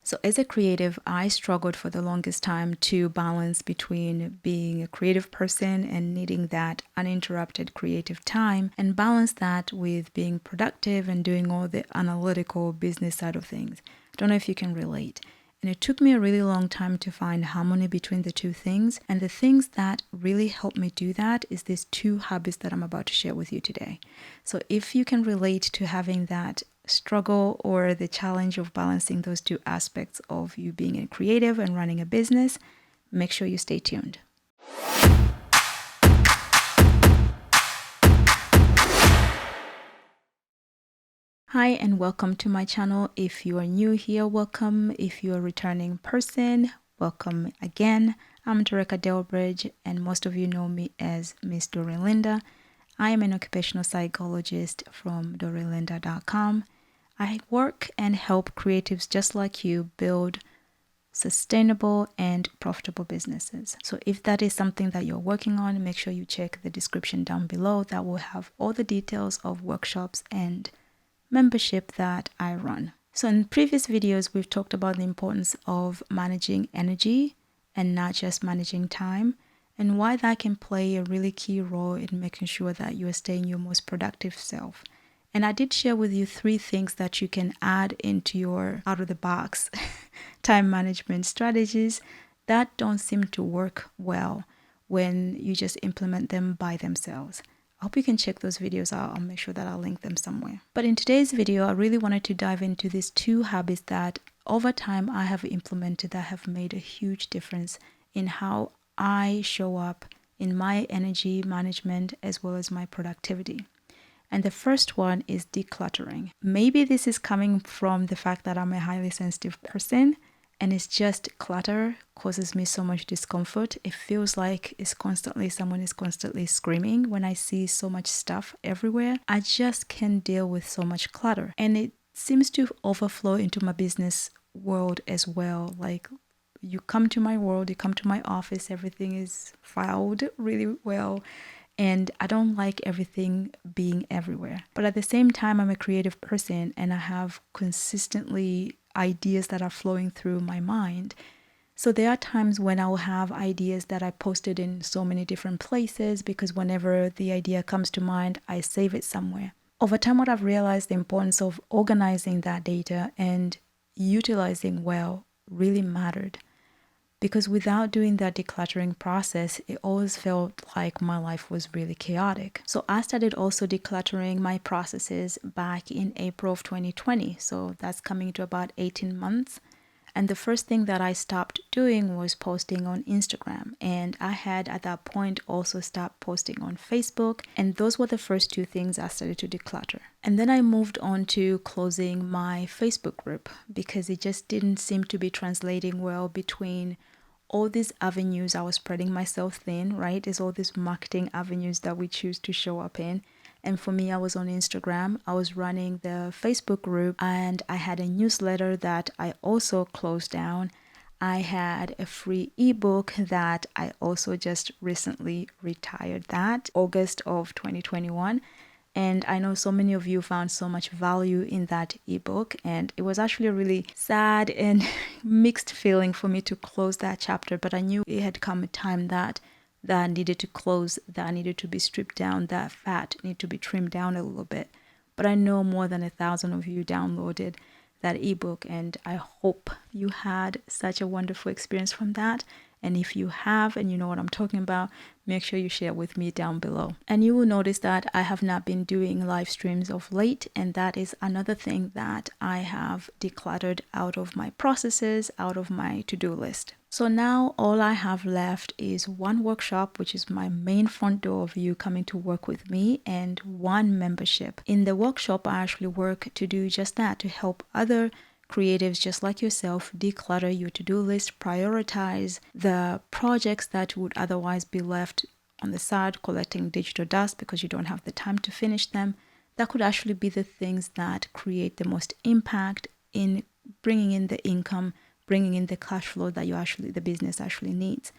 So as a creative, I struggled for the longest time to balance between being a creative person and needing that uninterrupted creative time, and balance that with being productive and doing all the analytical business side of things. I don't know if you can relate. And it took me a really long time to find harmony between the two things. And the things that really helped me do that is these two habits that I'm about to share with you today. So if you can relate to having that struggle or the challenge of balancing those two aspects of you being a creative and running a business, make sure you stay tuned. Hi and welcome to my channel. If you are new here, welcome. If you're a returning person, welcome again. I'm Doreca Delbridge and most of you know me as msdorylinda. I am an occupational psychologist from dorelinda.com. I work and help creatives just like you build sustainable and profitable businesses. So if that is something that you're working on, make sure you check the description down below. That will have all the details of workshops and membership that I run. So in previous videos, we've talked about the importance of managing energy and not just managing time, and why that can play a really key role in making sure that you are staying your most productive self. And I did share with you 3 things that you can add into your out-of-the-box time management strategies that don't seem to work well when you just implement them by themselves. I hope you can check those videos out. I'll make sure that I'll link them somewhere. But in today's video, I really wanted to dive into these 2 habits that over time I have implemented that have made a huge difference in how I show up in my energy management as well as my productivity. And the first one is decluttering. Maybe this is coming from the fact that I'm a highly sensitive person and it's just clutter causes me so much discomfort. It feels like someone is constantly screaming when I see so much stuff everywhere. I just can't deal with so much clutter. And it seems to overflow into my business world as well. Like you come to my world, you come to my office, everything is filed really well. And I don't like everything being everywhere. But at the same time, I'm a creative person and I have consistently ideas that are flowing through my mind. So there are times when I'll have ideas that I posted in so many different places because whenever the idea comes to mind, I save it somewhere. Over time, what I've realized the importance of organizing that data and utilizing well really mattered. Because without doing that decluttering process, it always felt like my life was really chaotic. So I started also decluttering my processes back in April of 2020. So that's coming to about 18 months. And the first thing that I stopped doing was posting on Instagram. And I had at that point also stopped posting on Facebook. And those were the first 2 things I started to declutter. And then I moved on to closing my Facebook group because it just didn't seem to be translating well between all these avenues I was spreading myself thin, right? There's all these marketing avenues that we choose to show up in. And for me, I was on Instagram, I was running the Facebook group, and I had a newsletter that I also closed down. I had a free ebook that I also just recently retired that, August of 2021. And I know so many of you found so much value in that ebook. And it was actually a really sad and mixed feeling for me to close that chapter. But I knew it had come a time that needed to close, that needed to be stripped down, that fat needed to be trimmed down a little bit. But I know more than 1,000 of you downloaded that ebook. And I hope you had such a wonderful experience from that. And if you have and you know what I'm talking about, make sure you share with me down below. And you will notice that I have not been doing live streams of late. And that is another thing that I have decluttered out of my processes, out of my to-do list. So now all I have left is 1 workshop, which is my main front door of you coming to work with me, and 1 membership. In the workshop, I actually work to do just that, to help other creatives just like yourself declutter your to-do list, prioritize the projects that would otherwise be left on the side collecting digital dust because you don't have the time to finish them. That could actually be the things that create the most impact in bringing in the income, bringing in the cash flow that the business actually needs.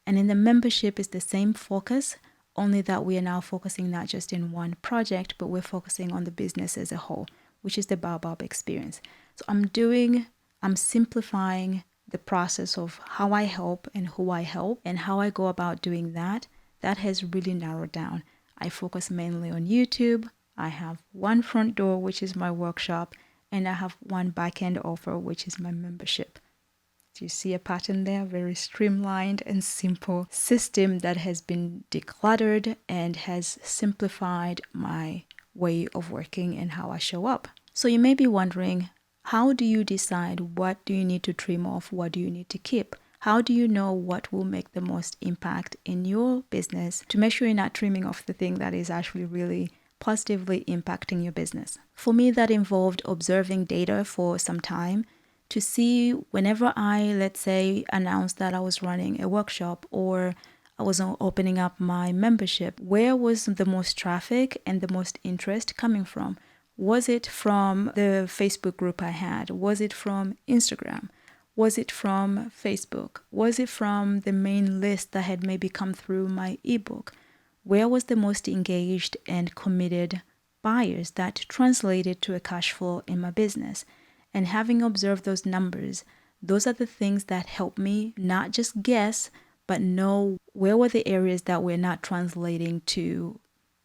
And in the membership is the same focus, only that we are now focusing not just in 1 project, but we're focusing on the business as a whole, which is the Baobab experience. So I'm doing I'm simplifying the process of how I help and who I help and how I go about doing that. That has really narrowed down. I focus mainly on YouTube. I have one front door, which is my workshop, and I have one back-end offer, which is my membership. Do you see a pattern there? Very streamlined and simple system that has been decluttered and has simplified my way of working and how I show up. So you may be wondering, how do you decide what do you need to trim off? What do you need to keep? How do you know what will make the most impact in your business to make sure you're not trimming off the thing that is actually really positively impacting your business? For me, that involved observing data for some time to see whenever I, let's say, announced that I was running a workshop or I was opening up my membership, where was the most traffic and the most interest coming from? Was it from the Facebook group I had? Was it from Instagram? Was it from Facebook? Was it from the main list that had maybe come through my ebook? Where was the most engaged and committed buyers that translated to a cash flow in my business? And having observed those numbers, those are the things that help me not just guess, but know where were the areas that were not translating to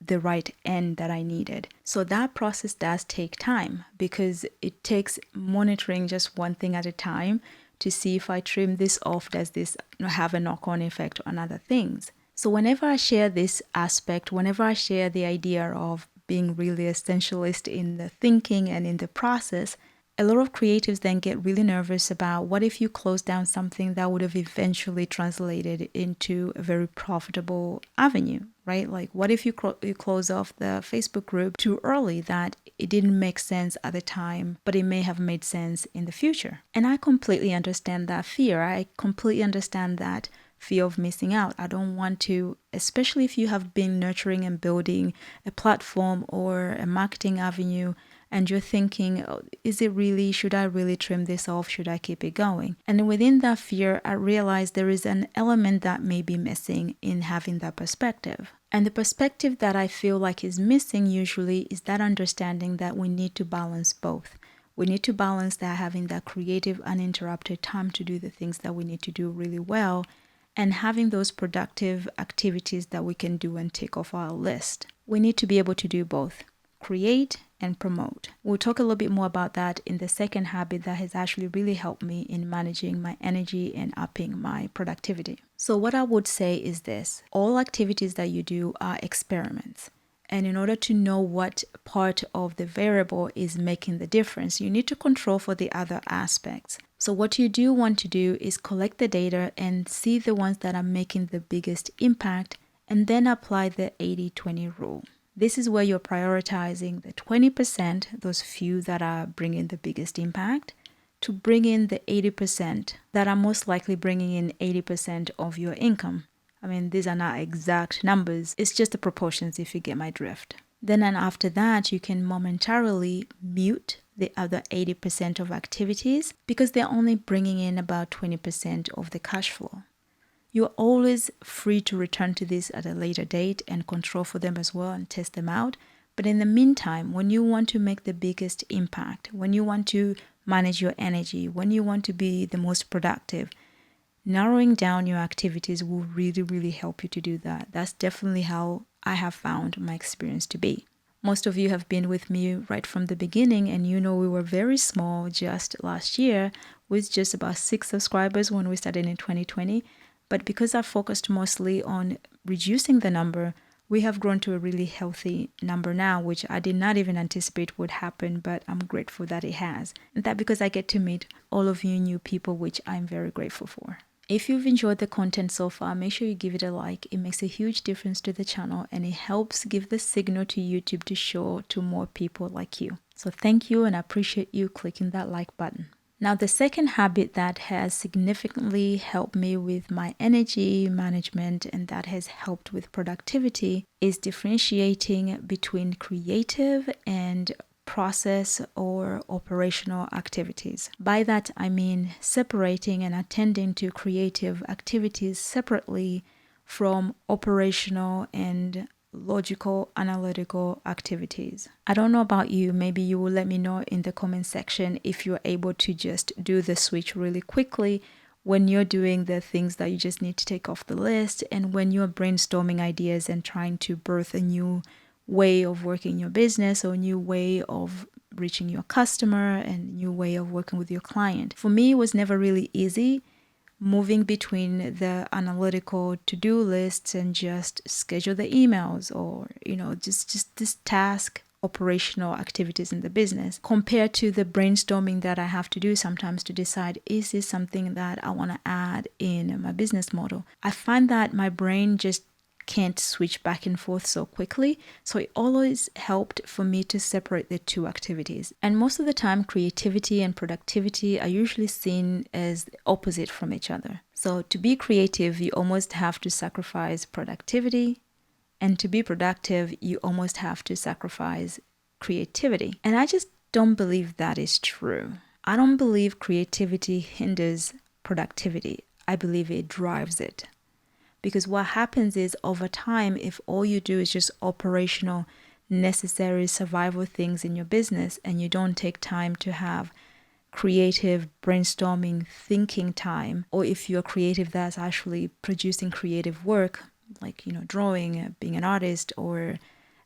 the right end that I needed. So that process does take time because it takes monitoring just one thing at a time to see if I trim this off, does this have a knock-on effect on other things. So whenever I share this aspect, whenever I share the idea of being really essentialist in the thinking and in the process, a lot of creatives then get really nervous about what if you close down something that would have eventually translated into a very profitable avenue, right? Like what if you close off the Facebook group too early that it didn't make sense at the time, but it may have made sense in the future? And I completely understand that fear. I completely understand that fear of missing out. I don't want to, especially if you have been nurturing and building a platform or a marketing avenue and you're thinking, oh, should I really trim this off? Should I keep it going? And within that fear, I realized there is an element that may be missing in having that perspective. And the perspective that I feel like is missing usually is that understanding that we need to balance both. We need to balance that having that creative, uninterrupted time to do the things that we need to do really well and having those productive activities that we can do and tick off our list. We need to be able to do both, create and promote. We'll talk a little bit more about that in the second habit that has actually really helped me in managing my energy and upping my productivity. So what I would say is this: all activities that you do are experiments. And in order to know what part of the variable is making the difference, you need to control for the other aspects. So what you do want to do is collect the data and see the ones that are making the biggest impact and then apply the 80-20 rule. This is where you're prioritizing the 20%, those few that are bringing the biggest impact, to bring in the 80% that are most likely bringing in 80% of your income. I mean, these are not exact numbers. It's just the proportions, if you get my drift. Then and after that, you can momentarily mute the other 80% of activities because they're only bringing in about 20% of the cash flow. You're always free to return to this at a later date and control for them as well and test them out. But in the meantime, when you want to make the biggest impact, when you want to manage your energy, when you want to be the most productive, narrowing down your activities will really, really help you to do that. That's definitely how I have found my experience to be. Most of you have been with me right from the beginning, and you know we were very small just last year with just about 6 subscribers when we started in 2020. But because I focused mostly on reducing the number, we have grown to a really healthy number now, which I did not even anticipate would happen, but I'm grateful that it has. And that because I get to meet all of you new people, which I'm very grateful for. If you've enjoyed the content so far, make sure you give it a like. It makes a huge difference to the channel and it helps give the signal to YouTube to show to more people like you. So thank you, and I appreciate you clicking that like button. Now, the second habit that has significantly helped me with my energy management and that has helped with productivity is differentiating between creative and process or operational activities. By that, I mean separating and attending to creative activities separately from operational and logical, analytical activities. I don't know about you, maybe you will let me know in the comment section if you're able to just do the switch really quickly when you're doing the things that you just need to take off the list, and when you're brainstorming ideas and trying to birth a new way of working your business or a new way of reaching your customer and a new way of working with your client. For me, it was never really easy moving between the analytical to-do lists and just schedule the emails, or just this task operational activities in the business, compared to the brainstorming that I have to do sometimes to decide, is this something that I want to add in my business model? I find that my brain just can't switch back and forth so quickly. So it always helped for me to separate the two activities. And most of the time, creativity and productivity are usually seen as opposite from each other. So to be creative, you almost have to sacrifice productivity. And to be productive, you almost have to sacrifice creativity. And I just don't believe that is true. I don't believe creativity hinders productivity. I believe it drives it. Because what happens is, over time, if all you do is just operational, necessary survival things in your business, and you don't take time to have creative brainstorming, thinking time, or if you're creative that's actually producing creative work, like, drawing, being an artist, or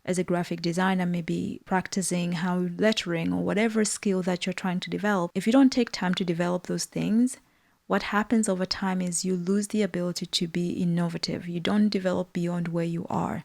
as a graphic designer, maybe practicing how lettering or whatever skill that you're trying to develop, if you don't take time to develop those things, what happens over time is you lose the ability to be innovative. You don't develop beyond where you are.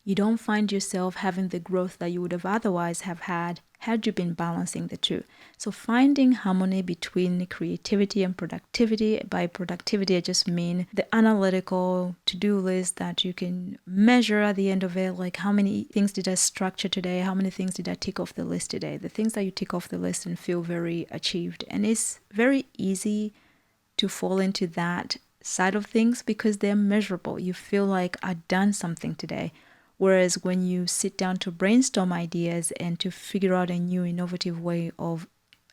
You don't find yourself having the growth that you would have otherwise have had you been balancing the two. So finding harmony between creativity and productivity. By productivity, I just mean the analytical to-do list that you can measure at the end of it, like how many things did I structure today? How many things did I tick off the list today? The things that you tick off the list and feel very achieved. And it's very easy to fall into that side of things because they're measurable. You feel like I've done something today. Whereas when you sit down to brainstorm ideas and to figure out a new innovative way of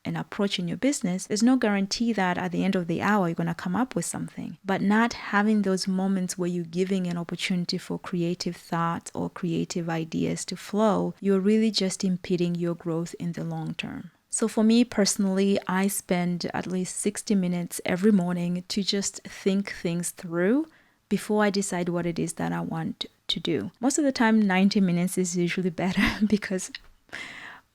an approach in your business, there's no guarantee that at the end of the hour you're going to come up with something. But not having those moments where you're giving an opportunity for creative thoughts or creative ideas to flow, you're really just impeding your growth in the long term. So for me personally, I spend at least 60 minutes every morning to just think things through before I decide what it is that I want to do. Most of the time, 90 minutes is usually better because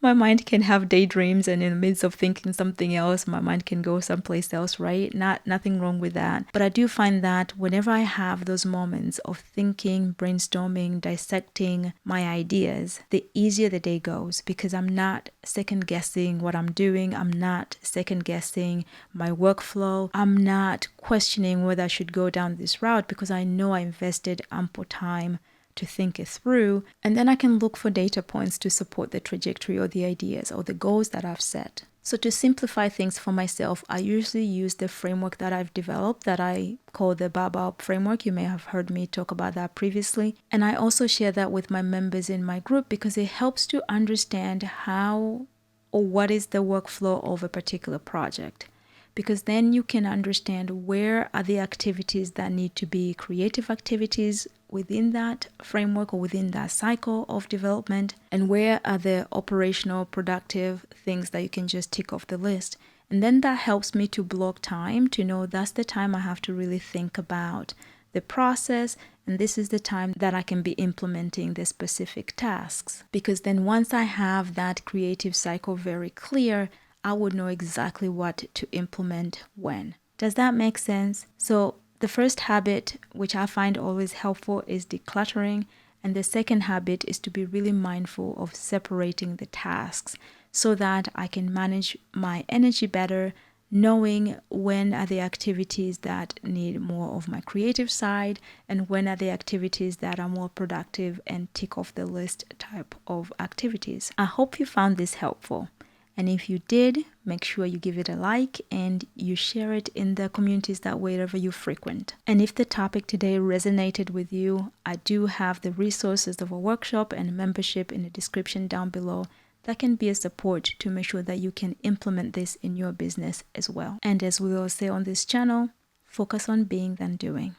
my mind can have daydreams, and in the midst of thinking something else, my mind can go someplace else, right? Nothing wrong with that. But I do find that whenever I have those moments of thinking, brainstorming, dissecting my ideas, the easier the day goes, because I'm not second guessing what I'm doing. I'm not second guessing my workflow. I'm not questioning whether I should go down this route, because I know I invested ample time to think it through, and then I can look for data points to support the trajectory or the ideas or the goals that I've set. So to simplify things for myself, I usually use the framework that I've developed that I call the Baobab framework. You may have heard me talk about that previously. And I also share that with my members in my group because it helps to understand how or what is the workflow of a particular project. Because then you can understand where are the activities that need to be creative activities within that framework or within that cycle of development, and where are the operational productive things that you can just tick off the list. And then that helps me to block time to know that's the time I have to really think about the process, and this is the time that I can be implementing the specific tasks. Because then once I have that creative cycle very clear, I would know exactly what to implement when. Does that make sense? So the first habit, which I find always helpful, is decluttering. And the second habit is to be really mindful of separating the tasks so that I can manage my energy better, knowing when are the activities that need more of my creative side and when are the activities that are more productive and tick off the list type of activities. I hope you found this helpful. And if you did, make sure you give it a like and you share it in the communities that wherever you frequent. And if the topic today resonated with you, I do have the resources of a workshop and a membership in the description down below that can be a support to make sure that you can implement this in your business as well. And as we all say on this channel, focus on being than doing.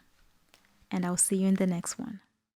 And I'll see you in the next one.